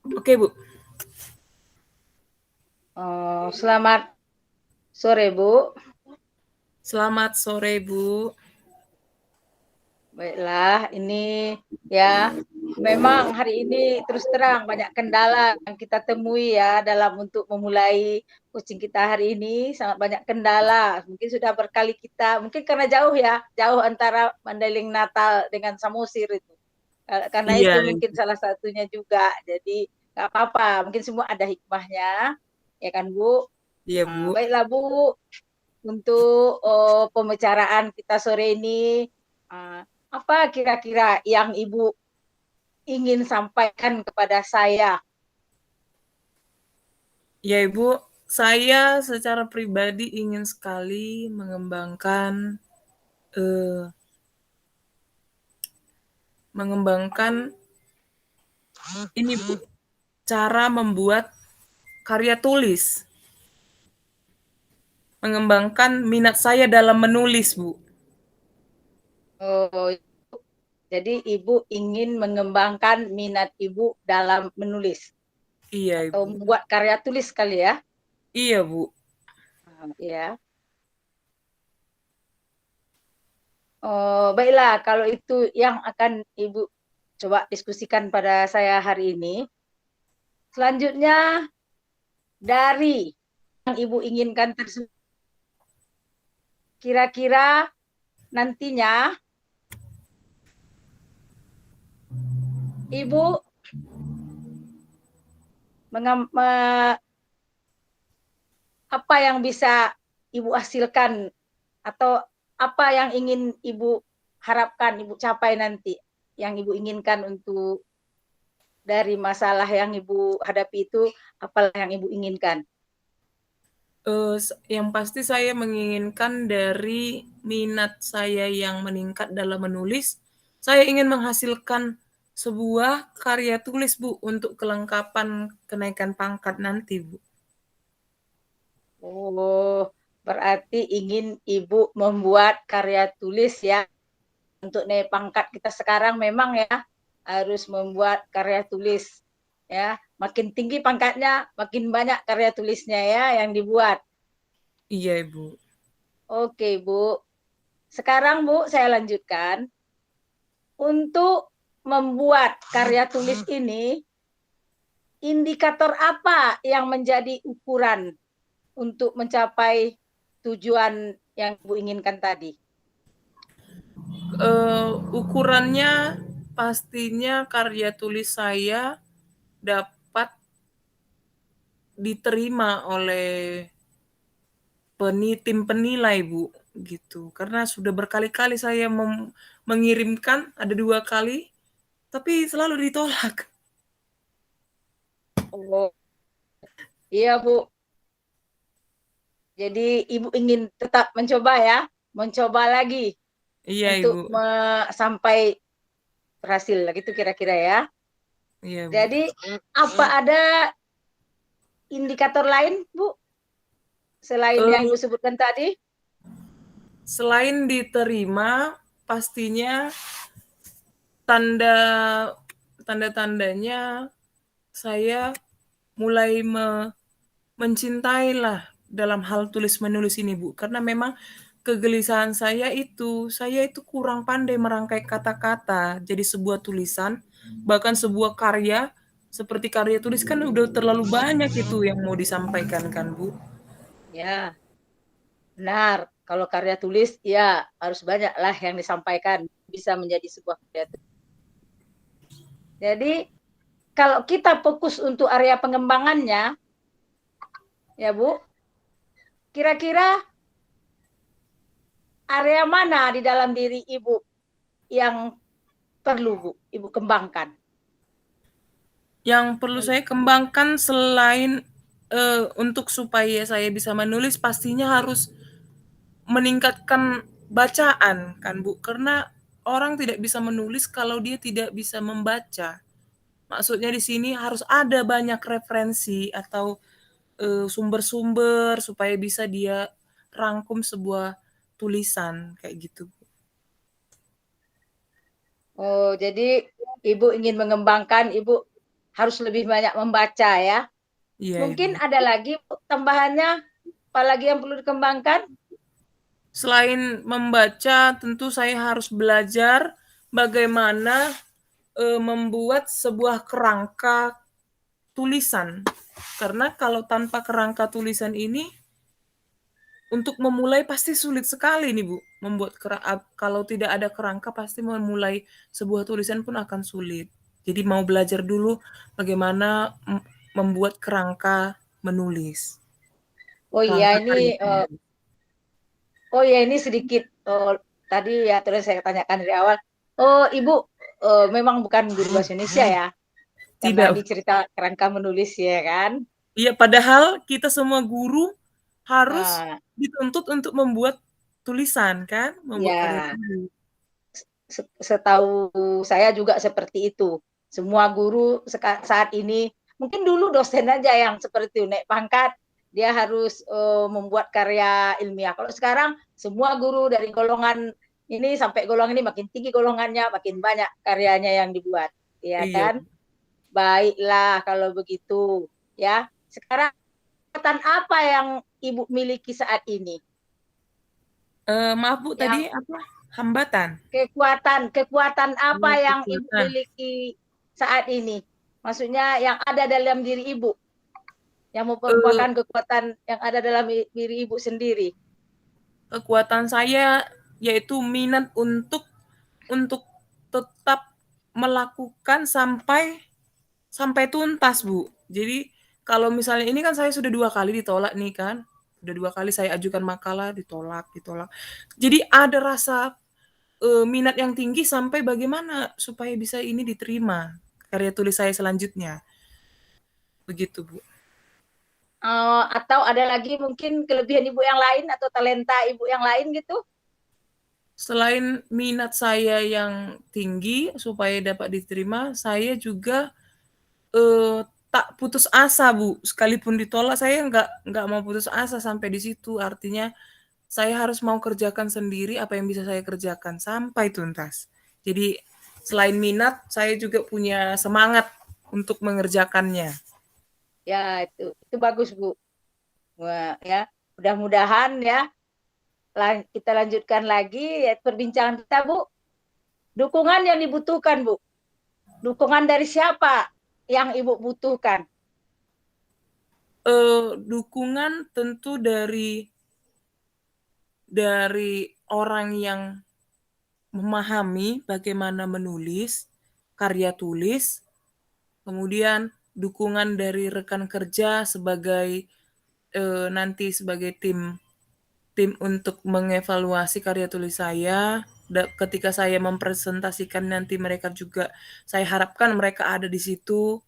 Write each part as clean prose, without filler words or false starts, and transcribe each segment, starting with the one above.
Oke, Bu. Selamat sore, Bu. Selamat sore, Bu. Baiklah, ini ya memang hari ini terus terang banyak kendala yang kita temui ya dalam untuk memulai coaching kita hari ini, sangat banyak kendala. Mungkin sudah berkali kita, mungkin karena jauh ya, jauh antara Mandailing Natal dengan Samosir itu. Karena Iya, itu mungkin salah satunya juga. Jadi nggak apa-apa, mungkin semua ada hikmahnya, ya kan Bu? iya, Bu. Baiklah Bu, untuk pembicaraan kita sore ini, apa kira-kira yang Ibu ingin sampaikan kepada saya? Ya, Ibu. Saya secara pribadi ingin sekali eh, mengembangkan ini, Bu, cara membuat karya tulis, mengembangkan minat saya dalam menulis, Bu. Oh, jadi Ibu ingin mengembangkan minat Ibu dalam menulis Iya, atau Ibu. membuat karya tulis kali ya? Iya, Bu. Ya. Oh, baiklah, kalau itu yang akan Ibu coba diskusikan pada saya hari ini. Selanjutnya, dari yang Ibu inginkan tersebut, kira-kira nantinya Ibu apa yang bisa Ibu hasilkan atau apa yang ingin Ibu harapkan, Ibu capai nanti, yang Ibu inginkan untuk dari masalah yang Ibu hadapi itu, apa yang Ibu inginkan? Yang pasti saya menginginkan dari minat saya yang meningkat dalam menulis, saya ingin menghasilkan sebuah karya tulis, Bu, untuk kelengkapan kenaikan pangkat nanti, Bu. Oh, berarti ingin Ibu membuat karya tulis ya. Untuk naik pangkat kita sekarang memang ya harus membuat karya tulis ya. Makin tinggi pangkatnya, makin banyak karya tulisnya ya yang dibuat. Iya, Ibu. Oke, Bu. Sekarang Bu, saya lanjutkan. Untuk membuat karya tulis ini, indikator apa yang menjadi ukuran untuk mencapai tujuan yang Bu inginkan tadi? Ukurannya pastinya karya tulis saya dapat diterima oleh tim penilai, Bu, gitu. Karena sudah berkali-kali saya mengirimkan, ada 2 kali, tapi selalu ditolak. Oh, iya Bu. Jadi Ibu ingin tetap mencoba ya, mencoba lagi Iya, untuk Ibu. sampai berhasil gitu kira-kira ya. Iya, Bu. Jadi apa ada indikator lain Bu selain yang Eee, Ibu sebutkan tadi? Selain diterima, pastinya tanda tanda-tandanya saya mulai mencintailah dalam hal tulis-menulis ini, Bu. Karena memang kegelisahan saya itu kurang pandai merangkai kata-kata jadi sebuah tulisan, bahkan sebuah karya, seperti karya tulis kan udah terlalu banyak itu yang mau disampaikan kan, Bu. Ya, benar. Kalau karya tulis ya harus banyak lah yang disampaikan bisa menjadi sebuah karya tulis. Jadi kalau kita fokus untuk area pengembangannya, ya Bu, kira-kira area mana di dalam diri Ibu yang perlu Bu Ibu kembangkan? Yang perlu saya kembangkan selain, untuk supaya saya bisa menulis pastinya harus meningkatkan bacaan kan, Bu, karena orang tidak bisa menulis kalau dia tidak bisa membaca. Maksudnya di sini harus ada banyak referensi atau, sumber-sumber supaya bisa dia rangkum sebuah tulisan, kayak gitu. Oh, jadi Ibu ingin mengembangkan Ibu harus lebih banyak membaca ya. Iya, Mungkin Ibu. ada lagi tambahannya, apalagi yang perlu dikembangkan? Selain membaca, tentu saya harus belajar bagaimana membuat sebuah kerangka tulisan. Karena kalau tanpa kerangka tulisan ini, untuk memulai pasti sulit sekali nih Bu. Membuat kalau tidak ada kerangka pasti memulai sebuah tulisan pun akan sulit. Jadi mau belajar dulu bagaimana membuat kerangka menulis, Oh iya kerangka ini karya uh, tulis. oh ya ini sedikit tadi ya terus saya tanyakan dari awal. Oh Ibu memang bukan guru bahasa Indonesia ya, karena Tidak. ini cerita kerangka menulis ya kan. Iya, padahal kita semua guru harus Nah, dituntut untuk membuat tulisan kan, membuat karya ya tulis. setahu saya juga seperti itu. Semua guru saat ini, mungkin dulu dosen aja yang seperti itu, naik pangkat, dia harus membuat karya ilmiah. Kalau sekarang semua guru dari golongan ini sampai golongan ini makin tinggi golongannya, makin banyak karyanya yang dibuat. Ya Iya. kan? Baiklah kalau begitu. Ya. Sekarang kekuatan apa yang Ibu miliki saat ini? Maaf Bu, tadi Yang apa? Hambatan? kekuatan apa Oh, yang Ibu kekuatan. miliki saat ini? Maksudnya yang ada dalam diri Ibu, yang Eee, merupakan kekuatan yang ada dalam diri Ibu sendiri. Kekuatan saya yaitu minat untuk tetap melakukan sampai sampai tuntas, Bu. Jadi kalau misalnya ini kan saya sudah 2 kali ditolak nih kan, udah 2 kali saya ajukan makalah ditolak ditolak. Jadi ada rasa, minat yang tinggi sampai bagaimana supaya bisa ini diterima, karya tulis saya selanjutnya, begitu, Bu. Atau ada lagi mungkin kelebihan Ibu yang lain atau talenta Ibu yang lain gitu? Selain minat saya yang tinggi supaya dapat diterima, saya juga, tak putus asa, Bu. Sekalipun ditolak saya nggak mau putus asa sampai di situ, artinya saya harus mau kerjakan sendiri apa yang bisa saya kerjakan sampai tuntas. Jadi selain minat, saya juga punya semangat untuk mengerjakannya. Ya, itu bagus, Bu. Wah, ya. Mudah-mudahan ya kita lanjutkan lagi ya, perbincangan kita, Bu. Dukungan yang dibutuhkan, Bu. Dukungan dari siapa yang Ibu butuhkan? Dukungan tentu dari orang yang memahami bagaimana menulis, karya tulis, kemudian dukungan dari rekan kerja sebagai, nanti sebagai tim tim untuk mengevaluasi karya tulis saya, ketika saya mempresentasikan nanti mereka juga saya harapkan mereka ada di situ.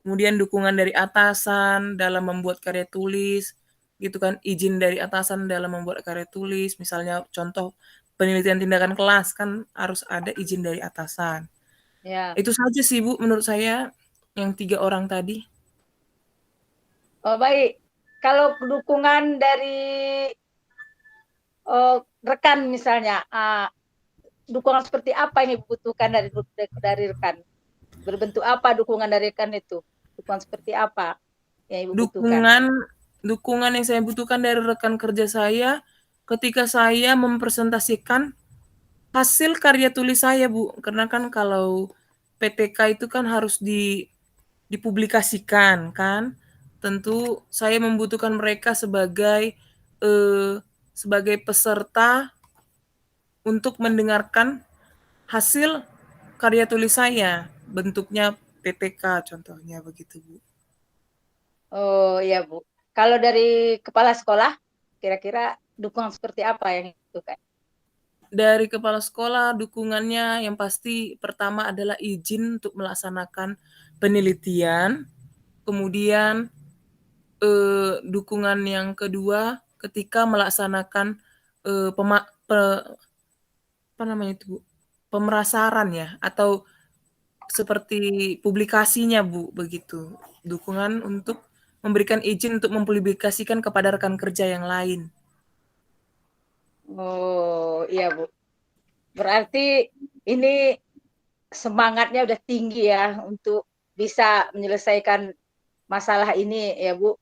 Kemudian dukungan dari atasan dalam membuat karya tulis, gitu kan, izin dari atasan dalam membuat karya tulis, misalnya contoh penelitian tindakan kelas kan harus ada izin dari atasan. Ya. Itu saja sih Bu menurut saya, yang 3 orang tadi. Oh, baik. Kalau dukungan dari rekan misalnya, dukungan seperti apa yang dibutuhkan dari rekan? Berbentuk apa dukungan dari rekan itu? Dukungan seperti apa yang Ibu butuhkan? Dukungan dukungan yang saya butuhkan dari rekan kerja saya, ketika saya mempresentasikan hasil karya tulis saya, Bu. Karena kan kalau PTK itu kan harus dipublikasikan kan. Tentu saya membutuhkan mereka sebagai peserta untuk mendengarkan hasil karya tulis saya, bentuknya PTK contohnya begitu, Bu. Oh iya Bu. Kalau dari kepala sekolah, kira-kira dukungan seperti apa yang dibutuhkan? Dari kepala sekolah dukungannya yang pasti pertama adalah izin untuk melaksanakan penelitian, kemudian, dukungan yang kedua ketika melaksanakan, eee, pema pe apa namanya itu, Bu, pemerasaran ya atau seperti publikasinya, Bu, begitu. Dukungan untuk memberikan izin untuk mempublikasikan kepada rekan kerja yang lain. Oh iya Bu. Berarti ini semangatnya udah tinggi ya untuk bisa menyelesaikan masalah ini ya Bu.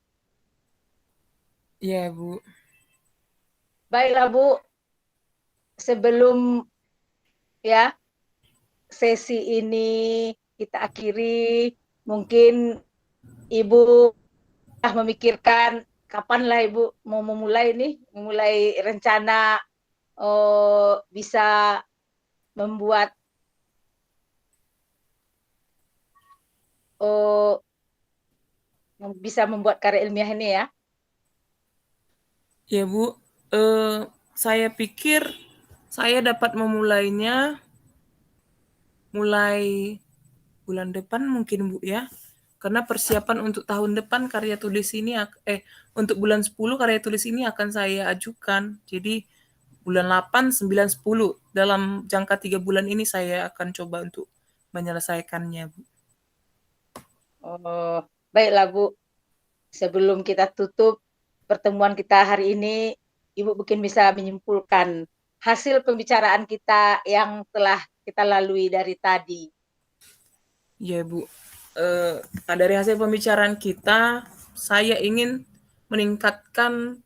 Iya, Bu. Baiklah Bu, sebelum ya sesi ini kita akhiri, mungkin Ibu sudah memikirkan kapanlah Ibu mau memulai rencana bisa membuat oh, bisa membuat karya ilmiah ini ya. Ya, Bu. Saya pikir saya dapat memulainya mulai bulan depan mungkin, Bu, ya. Karena persiapan untuk tahun depan karya tulis ini untuk bulan 10 karya tulis ini akan saya ajukan. Jadi bulan 8, 9, 10 dalam jangka 3 bulan ini saya akan coba untuk menyelesaikannya, Bu. Oh, baiklah Bu, sebelum kita tutup pertemuan kita hari ini, Ibu mungkin bisa menyimpulkan hasil pembicaraan kita yang telah kita lalui dari tadi. Ya, Bu. Dari hasil pembicaraan kita, saya ingin meningkatkan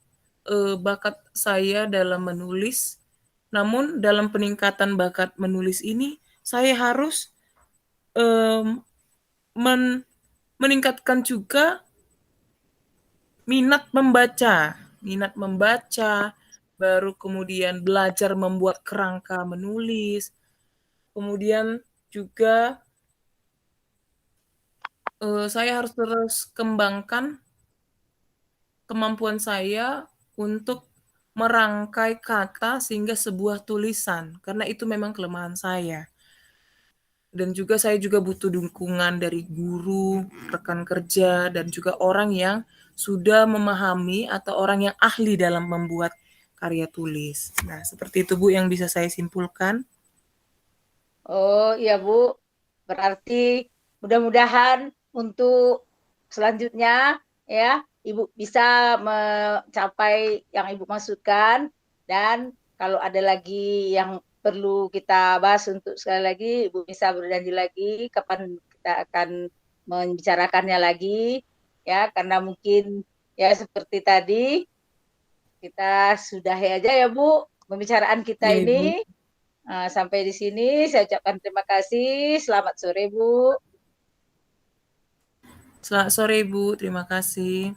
bakat saya dalam menulis. Namun dalam peningkatan bakat menulis ini, saya harus em, meningkatkan juga minat membaca, baru kemudian belajar membuat kerangka menulis, kemudian juga saya harus terus kembangkan kemampuan saya untuk merangkai kata sehingga sebuah tulisan, karena itu memang kelemahan saya. Dan juga saya juga butuh dukungan dari guru, rekan kerja, dan juga orang yang sudah memahami atau orang yang ahli dalam membuat karya tulis. Nah, seperti itu Bu yang bisa saya simpulkan. Oh iya Bu, berarti mudah-mudahan untuk selanjutnya ya Ibu bisa mencapai yang Ibu maksudkan, dan kalau ada lagi yang perlu kita bahas untuk sekali lagi Ibu bisa berjanji lagi kapan kita akan membicarakannya lagi ya, karena mungkin ya seperti tadi kita sudahi aja ya Bu pembicaraan kita Ya Ibu. ini. Sampai di sini saya ucapkan terima kasih. Selamat sore, Bu. Selamat sore Ibu, terima kasih.